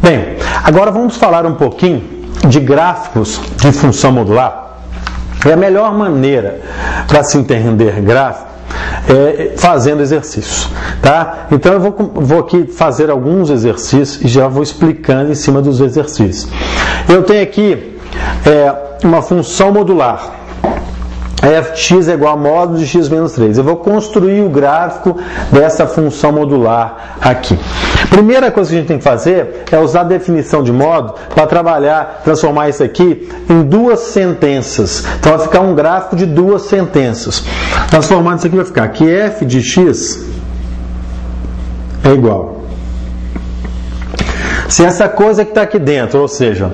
Bem, agora vamos falar um pouquinho de gráficos de função modular. E a melhor maneira para se entender gráfico é fazendo exercícios, tá? Então eu vou aqui fazer alguns exercícios e já vou explicando em cima dos exercícios. Eu tenho aqui uma função modular. Fx é igual a módulo de x menos 3. Eu vou construir o gráfico dessa função modular aqui. Primeira coisa que a gente tem que fazer é usar a definição de módulo para transformar isso aqui em duas sentenças. Então vai ficar um gráfico de duas sentenças. Transformando isso aqui vai ficar que f de x é igual. Se essa coisa que está aqui dentro, ou seja,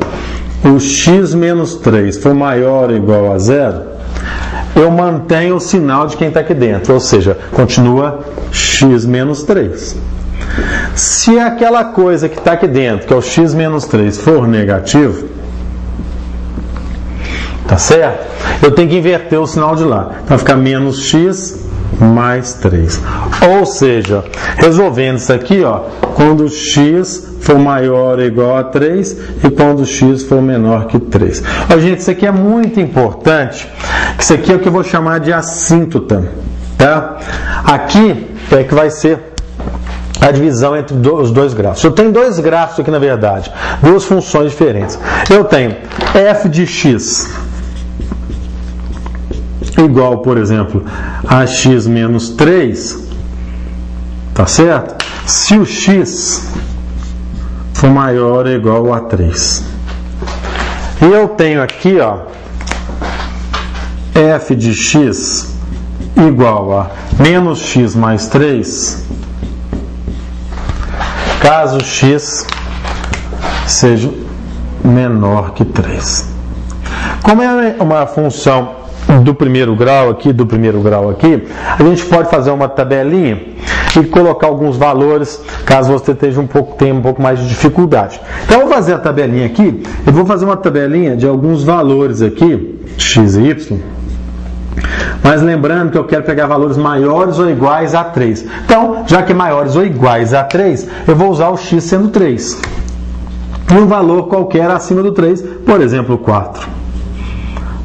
o x menos 3 for maior ou igual a zero, eu mantenho o sinal de quem está aqui dentro, ou seja, continua x menos 3. Se aquela coisa que está aqui dentro, que é o x menos 3, for negativo, tá certo? Eu tenho que inverter o sinal de lá. Então vai ficar menos x mais 3. Ou seja, resolvendo isso aqui, ó, quando x for maior ou igual a 3 e quando x for menor que 3. Ó, gente, isso aqui é muito importante. Isso aqui é o que eu vou chamar de assíntota. Tá? Aqui é que vai ser a divisão entre os dois gráficos. Eu tenho dois gráficos aqui, na verdade, duas funções diferentes. Eu tenho f de x igual, por exemplo, a x menos 3, tá certo? Se o x for maior ou igual a 3. E eu tenho aqui, ó, f de x igual a menos x mais 3, caso x seja menor que 3. Como é uma função do primeiro grau aqui, a gente pode fazer uma tabelinha e colocar alguns valores, caso você tenha um pouco mais de dificuldade. Então eu vou fazer a tabelinha aqui, eu vou fazer uma tabelinha de alguns valores aqui, x e y, mas lembrando que eu quero pegar valores maiores ou iguais a 3. Então, já que é maiores ou iguais a 3, eu vou usar o x sendo 3. E um valor qualquer acima do 3, por exemplo, 4.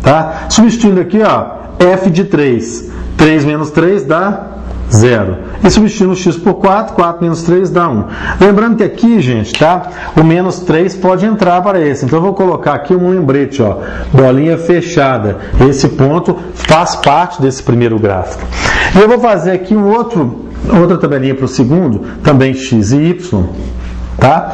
Tá? Substituindo aqui, ó, f de 3. 3 menos 3 dá 0. E substituindo x por 4, 4 menos 3 dá 1. Lembrando que aqui, gente, tá? O menos 3 pode entrar para esse. Então eu vou colocar aqui um lembrete, ó, bolinha fechada. Esse ponto faz parte desse primeiro gráfico. E eu vou fazer aqui outra tabelinha para o segundo, também x e y, tá?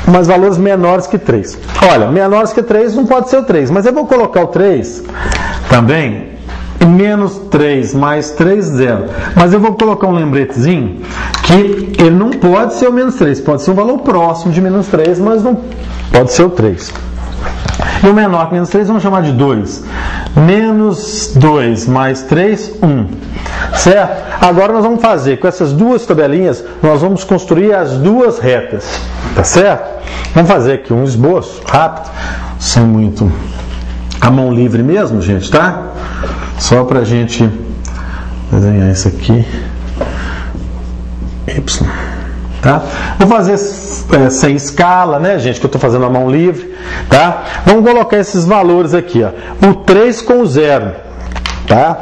Mas valores menores que 3. Olha, menores que 3 não pode ser o 3, mas eu vou colocar o 3 também, menos 3 mais 3, 0. Mas eu vou colocar um lembretezinho que ele não pode ser o menos 3, pode ser um valor próximo de menos 3, mas não pode ser o 3. E o menor que menos 3 vamos chamar de 2. Menos 2 mais 3, 1. Certo? Agora nós vamos fazer, com essas duas tabelinhas, nós vamos construir as duas retas. Tá certo? Vamos fazer aqui um esboço rápido, sem muito a mão livre mesmo, gente, tá? Só pra gente desenhar isso aqui. Y. Tá? Vou fazer sem escala, né, gente, que eu estou fazendo a mão livre, tá? Vamos colocar esses valores aqui, ó. O 3 com 0, tá?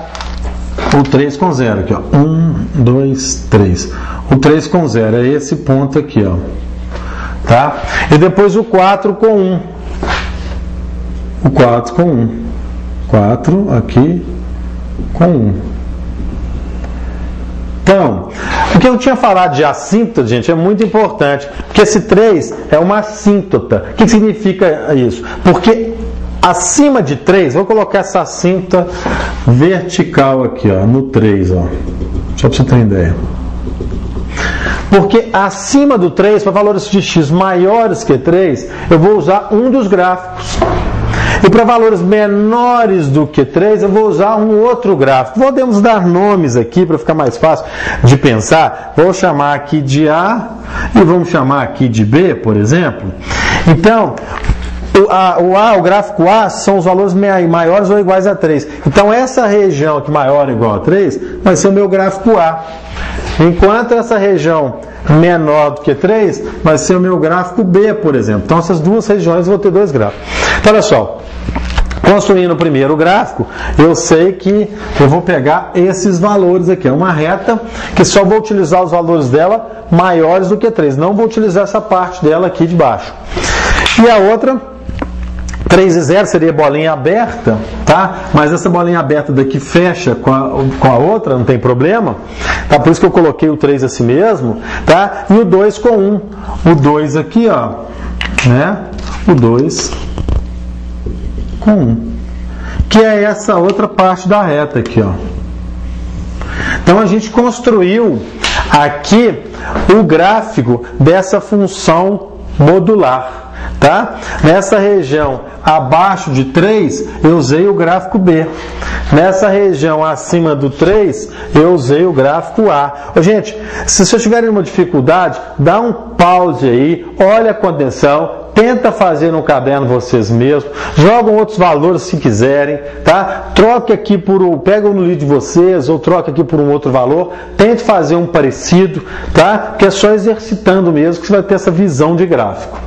O 3 com 0 aqui, ó. 1, 2, 3. O 3 com 0 é esse ponto aqui, ó. Tá? E depois o 4 com 1. O 4 com 1. 4 aqui com 1. Então, o que eu tinha falado de assíntota, gente, é muito importante, porque esse 3 é uma assíntota. O que significa isso? Porque acima de 3, vou colocar essa assíntota vertical aqui, ó, no 3, ó. Só para você ter uma ideia. Porque acima do 3, para valores de x maiores que 3, eu vou usar um dos gráficos. E para valores menores do que 3, eu vou usar um outro gráfico. Podemos dar nomes aqui para ficar mais fácil de pensar. Vou chamar aqui de A e vamos chamar aqui de B, por exemplo. Então, o gráfico A são os valores maiores ou iguais a 3. Então, essa região aqui maior ou igual a 3 vai ser o meu gráfico A. Enquanto essa região menor do que 3 vai ser o meu gráfico B, por exemplo. Então essas duas regiões vão ter dois gráficos. Então olha só, construindo o primeiro gráfico, eu sei que eu vou pegar esses valores aqui. É uma reta que só vou utilizar os valores dela maiores do que 3. Não vou utilizar essa parte dela aqui de baixo. E a outra, 3 e 0 seria bolinha aberta, tá? Mas essa bolinha aberta daqui fecha com a outra, não tem problema, tá? Por isso que eu coloquei o 3 assim mesmo, tá? E o 2 com 1. O 2 aqui, ó, né? O 2 com 1. Que é essa outra parte da reta aqui, ó. Então a gente construiu aqui o gráfico dessa função modular. Tá? Nessa região abaixo de 3, eu usei o gráfico B. Nessa região acima do 3, eu usei o gráfico A. Ô, gente, se vocês tiverem uma dificuldade, dá um pause aí, olha com atenção, tenta fazer no caderno vocês mesmos, jogam outros valores se quiserem, tá? Troque aqui pega no livro de vocês ou troque aqui por um outro valor, tente fazer um parecido, tá? Porque é só exercitando mesmo que você vai ter essa visão de gráfico.